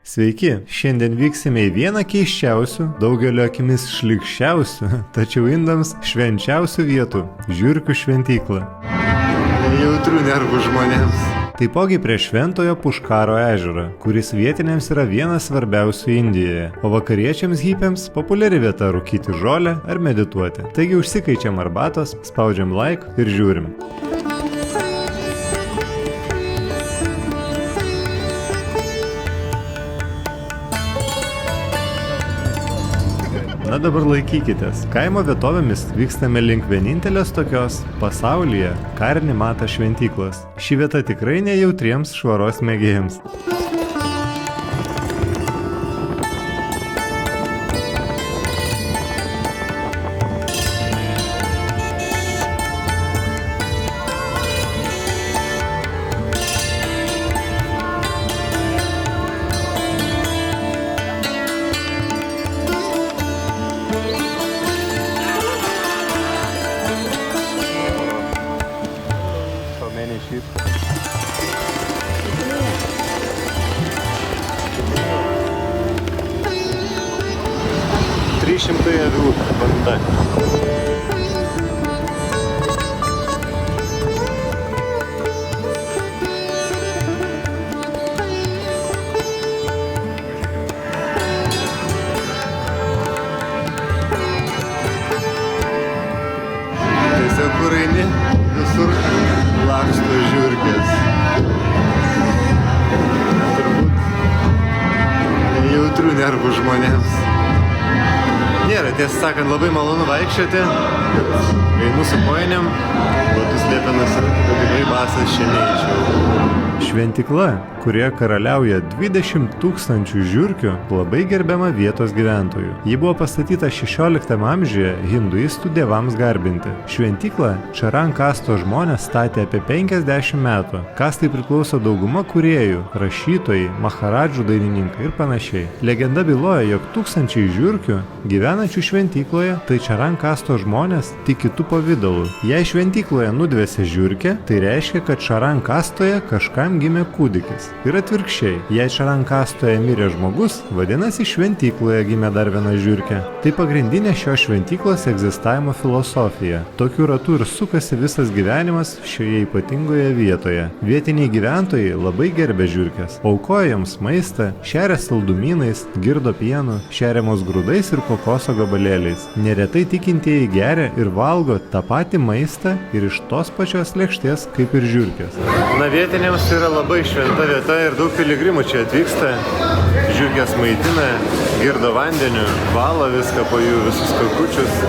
Sveiki, šiandien vyksime į vieną keisčiausių, daugelio akimis šlykščiausių, tačiau indams švenčiausių vietų – žiurkių šventyklą. Jautrių nervų žmonėms. Taipogi prie Šventojo Puškaro ežero, kuris vietiniams yra vienas svarbiausių Indijoje, o vakariečiams hipiams populiari vieta rūkyti žolę ar medituoti. Taigi užsikaičiam arbatos, spaudžiam like ir žiūrim. Na dabar laikykitės. Kaimo vietovėmis vykstame link vienintelės tokios pasaulyje Karni Mata šventyklos. Ši vieta tikrai nejautriems švaros mėgėjams. Šimtai avių banda. Tiesiog kur eini, visur laksto žiurkės. Turbūt jautrių nervų žmonėms. Nėra, tiesą sakant, labai malonu vaikščioti, einu su kojinėm, batus liepenas, kad tikrai basas čia neičiau. Šventykla, kurioje karaliauja 20 000 žiurkių, labai gerbiama vietos gyventojų. Ji buvo pastatyta 16 amžiuje hinduistų dievams garbinti. Šventyklą Čaran kastos žmonės statė apie 50 metų. Kastai priklauso dauguma kūrėjų, rašytojai, maharadžų dainininkai ir panašiai. Legenda byloja, jog tūkstančiai žiurkių gyvenančių šventykloje, tai Čaran kastos žmonės tik kitų pavydalų. Jei šventykloje nudvėsė žiurkė, tai reiškia, kad Čaran kastoje kažkam gimė kūdikis. Ir atvirkščiai, jei Čaran kastoje mirė žmogus, vadinasi šventykloje gimė dar viena žiurkė. Tai pagrindinė šios šventyklos egzistavimo filosofija. Tokiu ratu ir sukasi visas gyvenimas šioje ypatingoje vietoje. Vietiniai gyventojai labai gerbė žiurkės, aukoja joms maistą, šeria saldumynais, girdo pienu, šeriamos grūdais ir kokoso gabalėliais. Neretai tikintieji geria ir valgo tą patį maistą ir iš tos pačios lėkštės kaip ir žiurkės. Na, vietiniams yra labai šventa vieta ir daug piligrimų čia atvyksta, žiurkės maitina, girdo vandeniu, valo viską po jų, visus kakučius.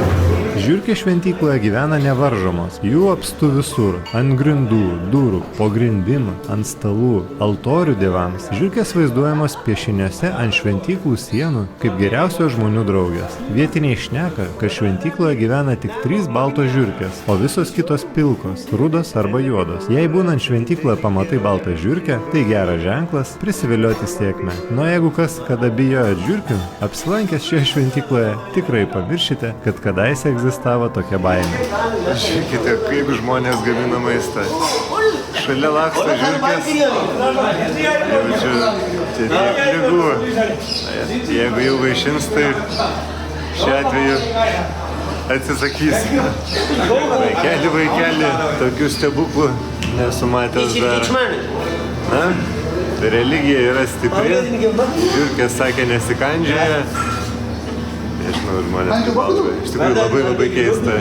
Žiurkės šventykloje gyvena nevaržomos, jų apstu visur, ant grindų, durų, po grindim, ant stalų, altorių dievams. Žiurkės vaizduojamos piešiniuose ant šventyklų sienų kaip geriausios žmonių draugės. Vietiniai šneka, kad šventykloje gyvena tik 3 baltos žiurkės, o visos kitos pilkos, rudos arba juodos. Jei būnant šventykloje pamatai baltą žiurkę, tai geras ženklas prisivilioti sėkmę. Nu jeigu kas kada bijojot žiurkių, apsilankęs šioje šventykloje tikrai pamiršite, kad kadaise egzistavo tokia baimė. Žiūrėkite, kaip žmonės gamina maistą. Šalia laksto žiurkės. Jaučiu, čia tiek ligų. Jeigu jau vaišins, tai šiuo atveju atsisakys. Vaikeli, tokių stebuklų nesu matęs dar. Na, religija yra stipri. Žiurkės sakė nesikandžioja. Nežinau, žmonės kaip valgo. Iš tikrųjų labai keista.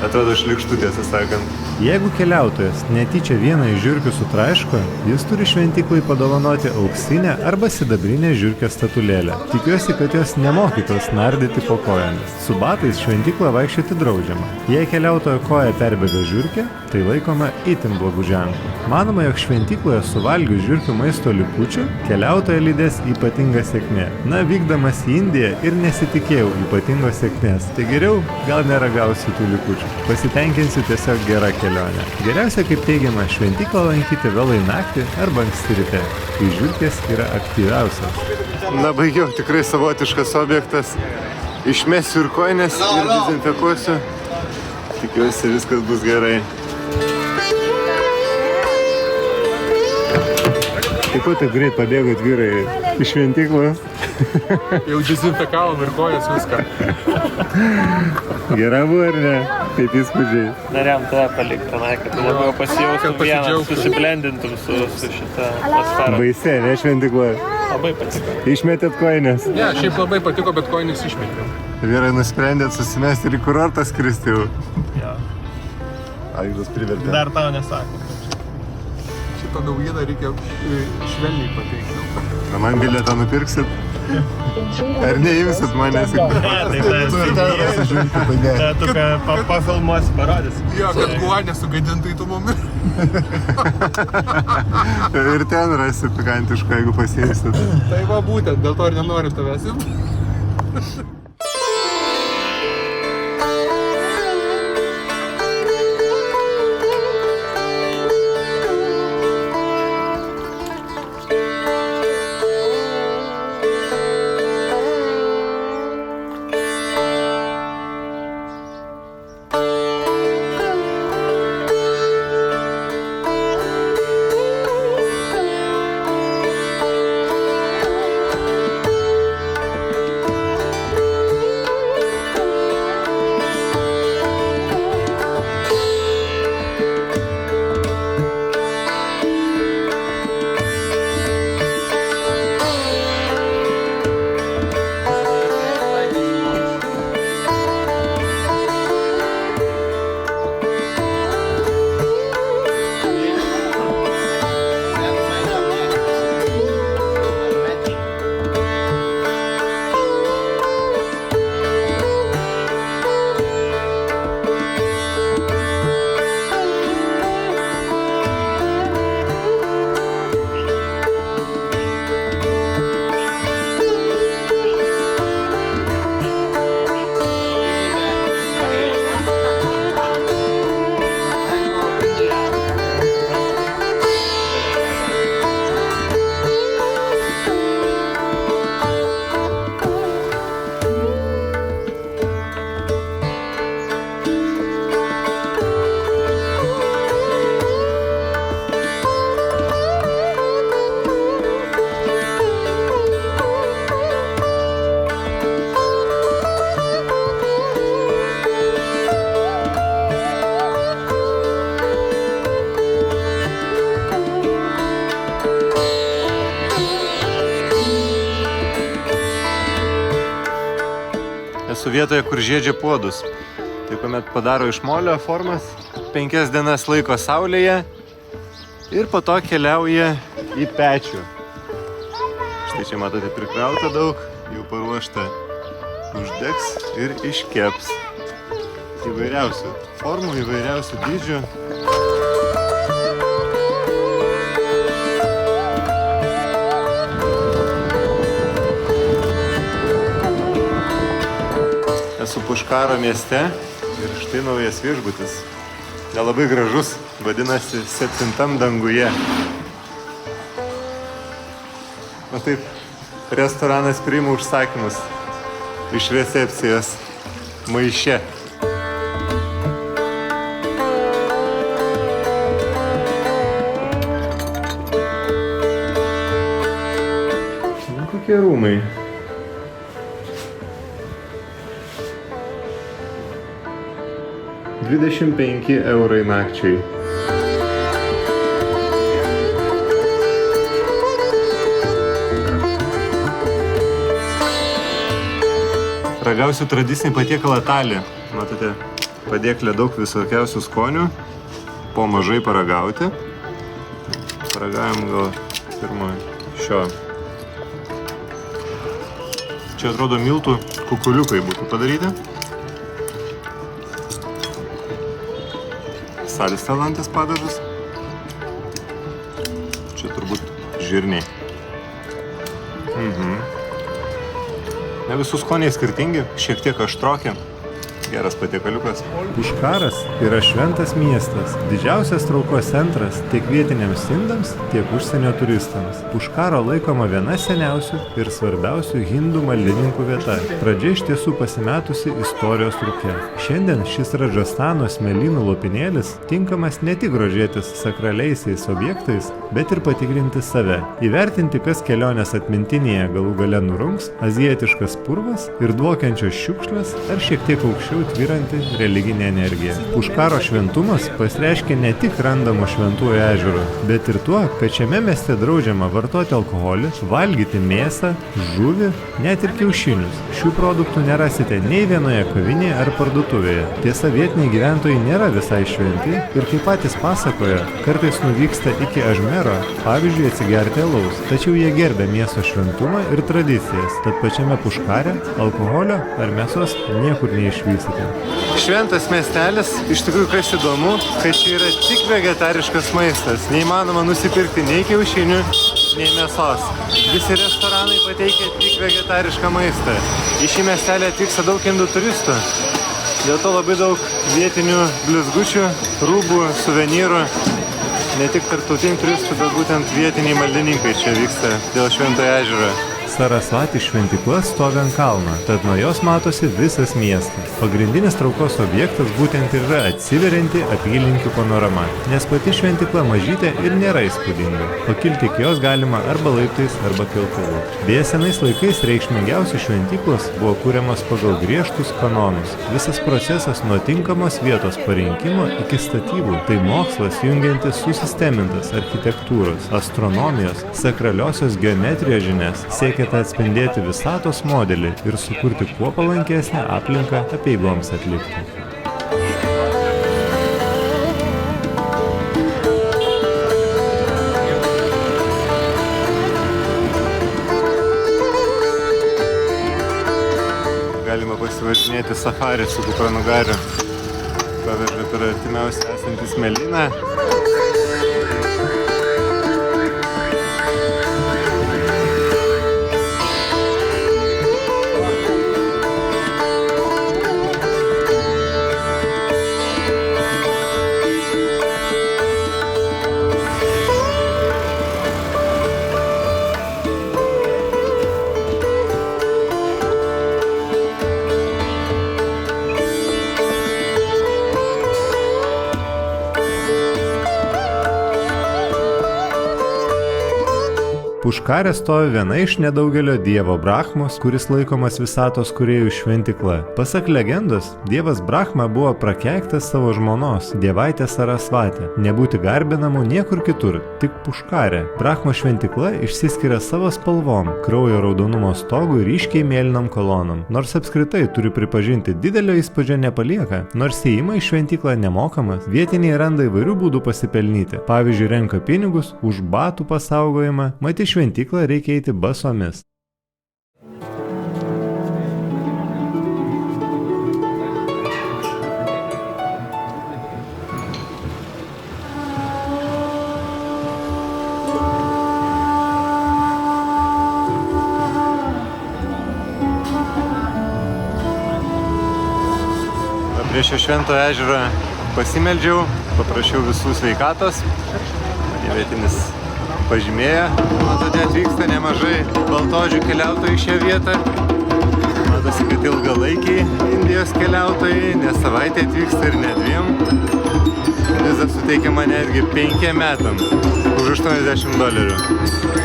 Atrodo šlykštu, tiesą sakant. Jeigu keliautojas netyčia vieną iš žiurkių sutraiško, jis turi šventyklai padovanoti auksinę arba sidabrinę žiurkės statulėlę. Tikiuosi, kad jos nemokytos nardyti po kojomis. Su batais šventyklą vaikščioti draudžiama. Jei keliautojo koja perbėga žiurkė, tai laikoma itin blogų ženklų. Manoma, jog šventykloje suvalgius žiurkių maisto likučių, keliautoją lydės ypatinga sėkmė. Na, vykdamas į Indiją ir nesitikėjau ypatingos sėkmės, tai geriau gal neragausiu tų likučių. Pasitenkinsiu tiesiog gerą kelionę. Geriausia, kaip teigiama, šventyklą lankyti vėlai naktį arba anksti ryte, kai žiurkės yra aktyviausios. Na, baigiau, tikrai savotiškas objektas. Išmesiu ir kojines ir dezinfekuosiu. Tikiuosi, viskas bus gerai. Taip pat taip greit pabėgot vyrai iš šventyklos. Jau dezinfekavom ir kojas viską. Gera buvo ar ne? Kaip įspūdžiai? Norėjom tave palikti tenai, kad tu labiau pasijaustum vienas, susiblendintum su šitą atmosferą. Baisė, ne šventykla? Labai patiko. Išmetėt koinės? Ne, šiaip labai patiko, bet koinės išmetėm. Vyrai nusprendėt susimesti ir į kurortą skristi jau. Jo. Aidas privertė. Dar tau nesako. Šitą naujieną reikia švelniai pateikti. Na, man bilietą nupirksit? Ar neimsit manęs? Tu pafilmuosi, parodysi. Jo, kad guo nesugadintų į tų mumis. Ir ten rasi pikantiško, jeigu pasiimsit. Tai va būtent, dėl to ir nenoriu tavęs imti. Esu vietoje, kur žiedžia puodus. Tai kuomet padaro iš molio formas, 5 dienas laiko saulėje ir po to keliauja į pečių. Štai čia matote prikrauta daug, jau paruošta, uždegs ir iškeps. Įvairiausių formų, įvairiausių dydžių. Esu Puškaro mieste ir štai naujas viešbutis. Nelabai gražus, vadinasi 7 danguje. O taip, restoranas priima užsakymus iš recepcijos maiše. Kokie rūmai. €25 nakčiai. Ragausiu tradicinį patiekalą talį. Matote, padėklė daug visokiausių skonių. Po mažai paragauti. Paragavom gal pirmo šio. Čia atrodo miltų kukuliukai būtų padaryti. Salstelantis padažas. Čia turbūt žirniai. Ne visų skoniai skirtingi, šiek tiek aštroki, Geras patiekaliukas. Puškaras yra šventas miestas, didžiausias traukos centras tiek vietiniams indams, tiek užsienio turistams. Puškaro laikoma viena seniausių ir svarbiausių hindų maldininkų vieta. Pradžia iš tiesų pasimetusi istorijos rūke. Šiandien šis Radžastano smėlynų lopinėlis tinkamas ne tik grožėtis sakraliaisiais objektais, bet ir patikrinti save. Įvertinti, kas kelionės atmintinėje galų gale nurungs, azijietiškas purvas ir dvokiančios šiukšlės ar šiek tiek aukščiau tvyranti religinė energija. Puškaro šventumas pasireiškia ne tik randamo šventųjų ežero, bet ir tuo, kad šiame mieste draudžiama vartoti alkoholį, valgyti mėsą, žuvį, net ir kiaušinius. Šių produktų nerasite nei vienoje kavinėje ar parduotuvėje. Tiesa, vietiniai gyventojai nėra visai šventi ir kaip patys pasakoja, kartais nuvyksta iki Ažmero, pavyzdžiui, atsigerti alaus. Tačiau jie gerbia miesto šventumą ir tradicijas, tad pačiame Puškare alkoholio ar mėsos niekur neišvysite. Šventas miestelis, iš tikrųjų kas įdomu, kad čia yra tik vegetariškas maistas. Neįmanoma nusipirkti nei kiaušinių, nei mėsos. Visi restoranai pateikia tik vegetarišką maistą. Į šį miestelį atvyksta daug indų turistų. Dėl to labai daug vietinių blizgučių, rūbų, suvenyrų. Ne tik tarptautinių turistų, bet būtent vietiniai maldininkai čia vyksta dėl Šventojo ežero. Sarasvati šventykla stovi ant kalno, tad nuo jos matosi visas miestas. Pagrindinis traukos objektas būtent yra atsiverianti apylinkių panorama, nes pati šventykla mažytė ir nėra įspūdinga. Pakilti iki jos galima arba laiptais, arba keltuvu. Beje, senais laikais reikšmingiausios šventyklos buvo kuriamos pagal griežtus kanonus. Visas procesas nuo tinkamos vietos parinkimo iki statybų. Tai mokslas jungiantis susistemintas architektūros, astronomijos, sakraliosios geometrijos žinias, siekia atspindėti visatos modelį ir sukurti kuo palankesnę aplinką apeigoms atlikti. Galima pasivažinėti safarį su kupranugariu. Paveža per artimiausią esantį smėlyną. Puškare stovi viena iš nedaugelio dievo Brahmos, kuris laikomas visatos kūrėjų šventykla. Pasak legendos, dievas Brahma buvo prakeiktas savo žmonos, dievaitės Sarasvatė, nebūti garbinamu niekur kitur, tik Puškare. Brahmo šventykla išsiskiria savo spalvom, kraujo raudonumo stogu ir ryškiai mėlynom kolonom. Nors apskritai turiu pripažinti, didelio įspūdžio nepalieka, nors įėjimą į šventyklą nemokamas, vietiniai randa įvairių būdų pasipelnyti. Pavyzdžiui, renka pinigus už batų pasaugojimą, mat į šventyklą reikia eiti basomis. Prie šio švento ežero pasimeldžiau, paprašiau visų sveikatos. Mane vietinis pažymėjo. Matote, atvyksta nemažai baltodžių keliautojų į šią vietą. Matosi, kad ilgalaikiai Indijos keliautojai, ne savaitę atvyksta ir ne 2. Viza suteikiama netgi 5 metams už $80.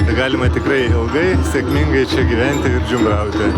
Tai galima tikrai ilgai, sėkmingai čia gyventi ir džiumbrauti.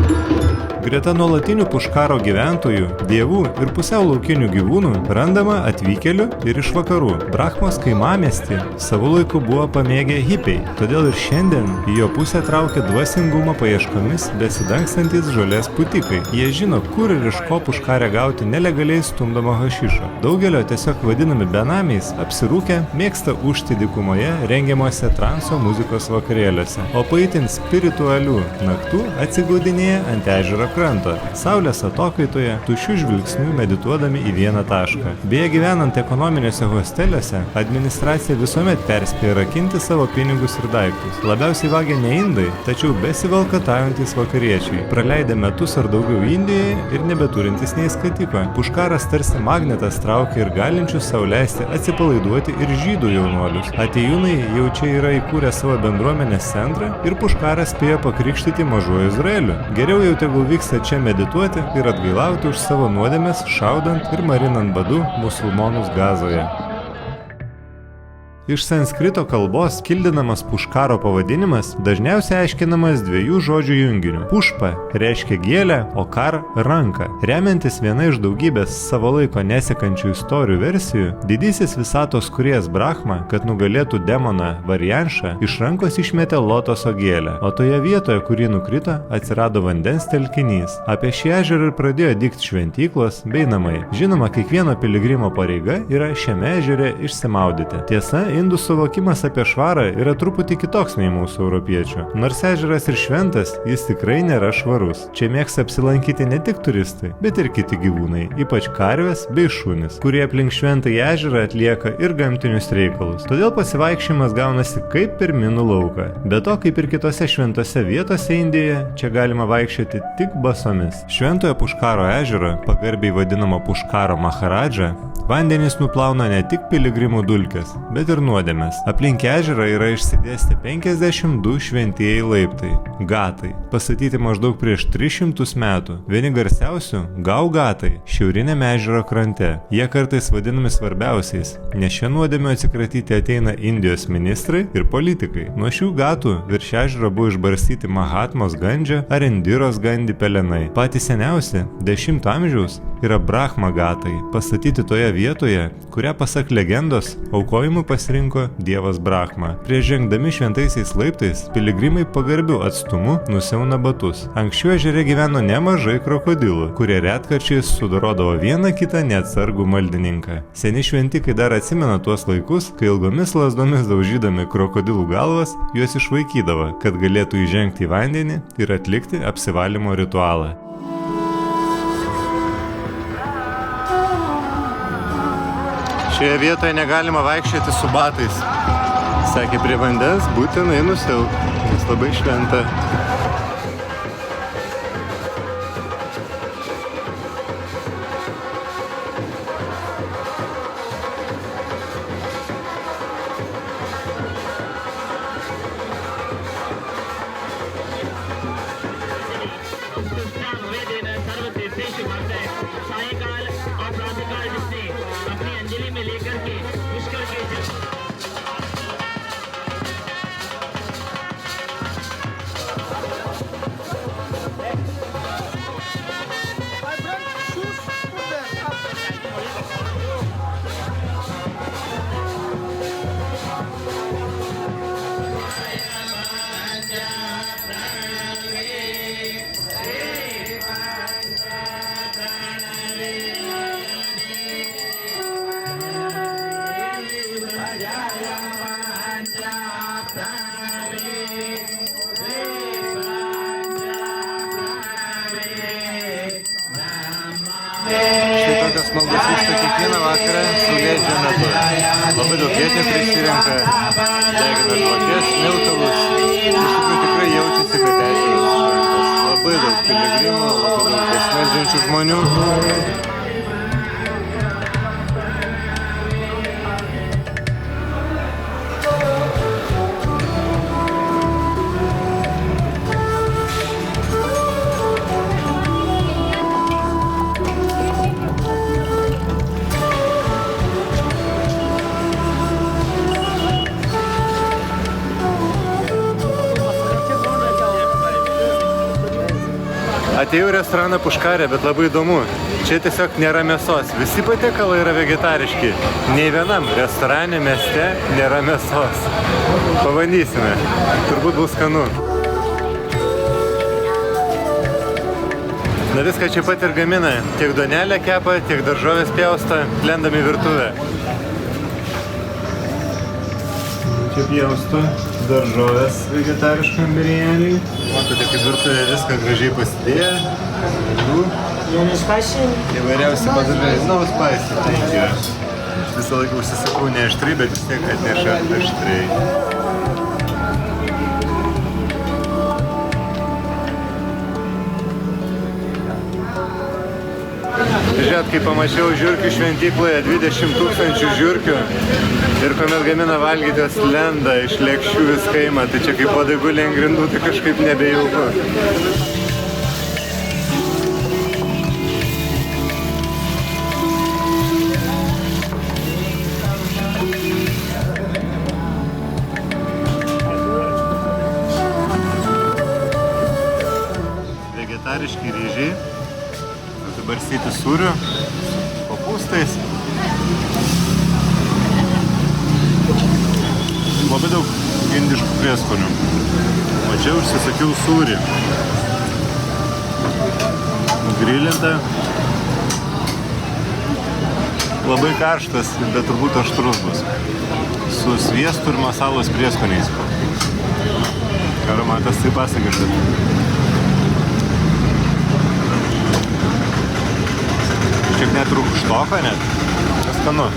Greta nuolatinių Puškaro gyventojų, dievų ir pusiau laukinių gyvūnų randama atvykėlių ir iš vakarų. Brahmos kaimamiestį savo laiku buvo pamėgę hipiai, todėl ir šiandien į jo pusę traukia dvasingumo paieškomis besidangstantis žolės putikai. Jie žino, kur ir iš ko Puškare gauti nelegaliai stumdomo hašišo. Daugelio tiesiog vadinami benamiais, apsirūkę, mėgsta užti dykumoje rengiamuose transo muzikos vakarėliuose, o po itin spiritualių naktų atsigaudinėja ant ežero kranto, saulės atokaitoje, tuščių žvilgsnių medituodami į vieną tašką. Beje, gyvenant ekonominiuose hosteliuose, administracija visuomet perspėja rakinti savo pinigus ir daiktus. Labiausiai vagia ne indai, tačiau besivalkataujantis vakariečiai, praleidę metus ar daugiau Indijoje ir nebeturintis nei skatiko. Puškaras tarsi magnetas traukia ir galinčius sau leisti atsipalaiduoti ir žydų jaunuolius. Atėjūnai jau čia yra įkūrę savo bendruomenės centrą ir Puškaras spėjo pakrikštyti mažuoju Izraeliu. Geriau jau tegul vyksta čia medituoti ir atgailauti už savo nuodėmes, šaudant ir marinant badu musulmonus Gazoje. Iš sanskrito kalbos kildinamas Puškaro pavadinimas dažniausiai aiškinamas dviejų žodžių junginiu. Pušpa reiškia gėlę, o kar – ranką. Remiantis viena iš daugybės savo laiko nesekančių istorijų versijų, didysis visatos kūrėjas Brahma, kad nugalėtų demoną Varianšą, iš rankos išmetė lotoso gėlę, o toje vietoje, kur ji nukrito, atsirado vandens telkinys. Apie šį ežerą ir pradėjo dygti šventyklos bei namai. Žinoma, kiekvieno piligrimo pareiga yra šiame ežere išsimaudyti. Tiesa, indų suvokimas apie švarą yra truputį kitoks nei mūsų europiečių. Nors ežeras ir šventas, jis tikrai nėra švarus. Čia mėgsta apsilankyti ne tik turistai, bet ir kiti gyvūnai, ypač karvės bei šunys, kurie aplink šventąjį ežerą atlieka ir gamtinius reikalus. Todėl pasivaikščiojimas gaunasi kaip per minų lauką. Be to, kaip ir kitose šventose vietose Indijoje, čia galima vaikščioti tik basomis. Šventojo Puškaro ežero, pagarbiai vadinamo Puškaro Maharadža, vandenys nuplauna ne tik piligrimų dulkes, bet ir nuodėmes. Aplink ežerą yra išsidėstę 52 šventieji laiptai – gatai, pastatyti maždaug prieš 300 metų. Vieni garsiausių – Gaugatai, šiaurinėme ežero krante. Jie kartais vadinami svarbiausiais, nes šią nuodėmę atsikratyti ateina Indijos ministrai ir politikai. Nuo šių gatų virš ežero buvo išbarstyti Mahatmos Gandžio ar Indiros Gandhi pelenai. Patys seniausi, 10 amžiaus, yra Brahma gatai, pastatyti toje vietoje, kurią pasak legendos aukojimui pasirinko dievas Brahma. Prieš žengdami šventaisiais laiptais, piligrimai pagarbiu atstumu nusiauna batus. Anksčiau ežere gyveno nemažai krokodilų, kurie retkarčiais sudarodavo vieną kitą neatsargų maldininką. Seni šventikai dar atsimena tuos laikus, kai ilgomis lazdomis daužydami krokodilų galvas, juos išvaikydavo, kad galėtų įžengti į vandenį ir atlikti apsivalymo ritualą. Šioje vietoje negalima vaikščioti su batais. Sakė, prie vandens būtinai nusiauk, nes labai šventa. Tokios maldos vyksta kiekvieną vakarą saulėdžio metu. Labai daug vietinių prisirenka, degina žvakes, smilkalus. Iš tikrųjų tikrai jaučiasi, kad ežeras šventas. Labai daug piligrimų, labai daug pasimeldžiančių žmonių. Atėjau į restoraną Puškarė, bet labai įdomu. Čia tiesiog nėra mėsos. Visi patiekalai yra vegetariški. Nei vienam restorane mieste nėra mėsos. Pabandysime. Turbūt bus skanu. Na viską čia pat ir gamina. Tiek duonelę kepa, tiek daržovės pjausto, lendam į virtuvę. Čia pjausto daržovės vegetariškam birijaniui. Matote, kaip virtuvė viską gražiai pasidėjo. Įvairiausi padažai. No spicy, thank you. Aš visą laiką užsisakau ne aštriai, bet vis tiek atneša aštriai. Žiūrėt, kai pamačiau žiurkių šventykloje 20 000 žiurkių ir kuomet gamina valgyti, jos lenda iš lėkščių viską ima, tai čia kaip uodai guli ant grindų, tai kažkaip nebejauku. Vegetariški ryžiai. Barstyti sūriu, kopūstais. Labai daug indiškų prieskonių. O čia užsisakiau sūrį. Grilintą. Labai karštas, bet turbūt aštrus bus. Su sviestu ir masalos prieskoniais. Aromatas taip pasakiškas. Šiek net rūgštoka net. Skanu.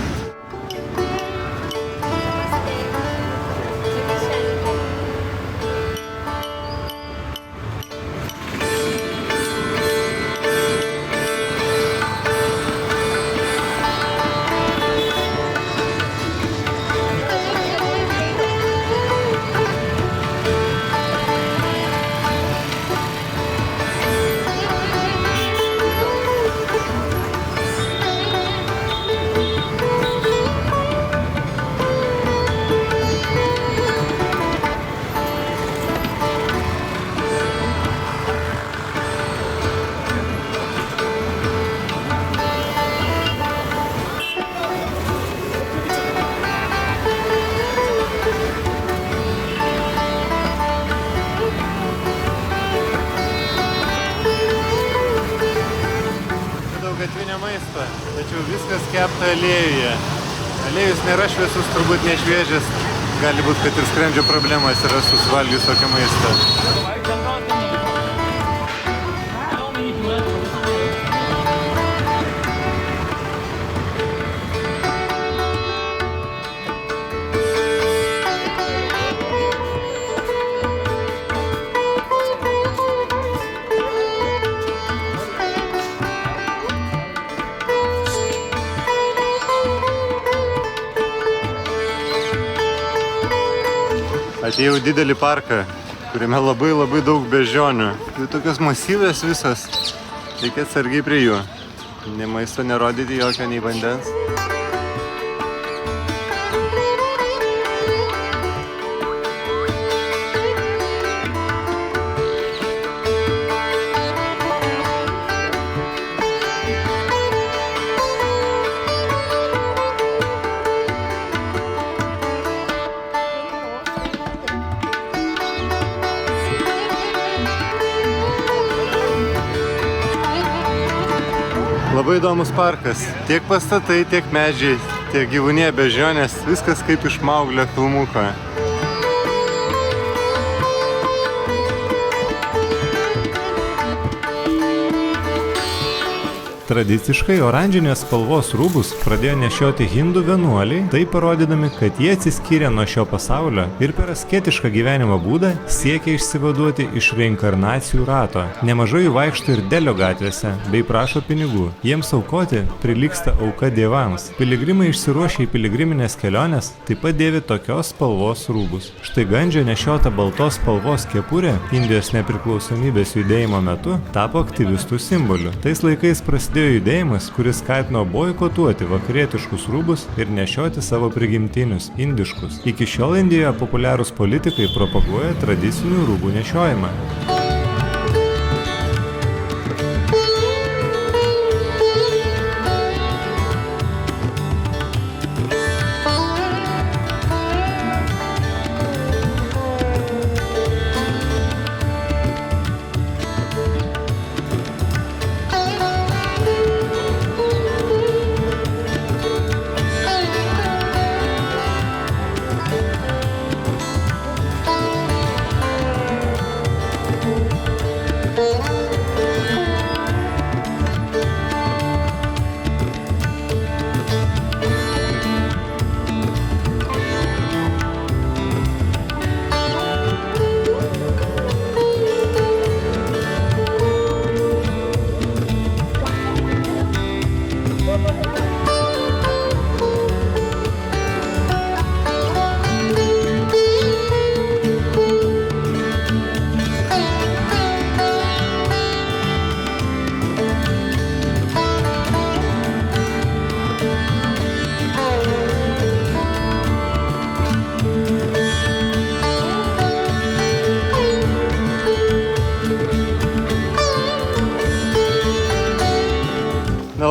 Gatvinio maisto, tačiau viskas kepta aliejuje. Aliejus nėra šviesus, turbūt nešviežias. Gali būti, kad ir skrandžio problemas yra susivalgius tokio maisto. Atėjau į didelį parką, kuriame labai daug beždžionių. Jų tokios masyvės visas. Reikia atsargiai prie jų. Nei maisto nerodyti jokio, nei vandens. Labai įdomus parkas. Tiek pastatai, tiek medžiai, tiek gyvūnė beždžionės. Viskas kaip iš Mauglio filmuko. Tradiciškai oranžinės spalvos rūbus pradėjo nešioti hindų vienuoliai, tai parodydami, kad jie atsiskyrė nuo šio pasaulio ir per asketišką gyvenimo būdą siekia išsivaduoti iš reinkarnacijų rato. Nemažai jų vaikšto ir Delio gatvėse bei prašo pinigų. Jiems aukoti prilygsta auka dievams. Piligrimai išsiruošę į piligriminės keliones taip pat dėvi tokios spalvos rūbus. Štai Gandžio nešiota baltos spalvos kepurė Indijos nepriklausomybės judėjimo metu tapo aktyvistų simboliu. Tais laikais prasidėjo judėjimas, kuris skatino boikotuoti vakarietiškus rūbus ir nešioti savo prigimtinius, indiškus. Iki šiol Indijoje populiarūs politikai propaguoja tradicinių rūbų nešiojimą.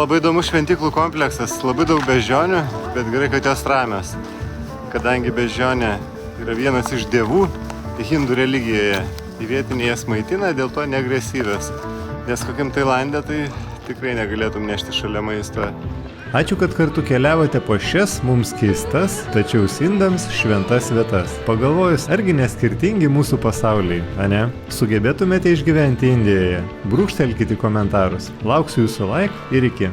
labai įdomus šventyklų kompleksas, labai daug beždžionių, bet gerai, kad jos ramios. Kadangi beždžionė yra vienas iš dievų hindų religijoje, vietiniai jas maitina, dėl to neagresyvios. Nes kokiam Tailande tai tikrai negalėtum nešti šalia maisto. Ačiū, kad kartu keliavote po šias mums keistas, tačiau indams šventas vietas. Pagalvojus, argi neskirtingi mūsų pasauliai, ane? Sugebėtumėte išgyventi Indijoje? Brūkštelkite komentarus. Lauksiu jūsų like ir iki.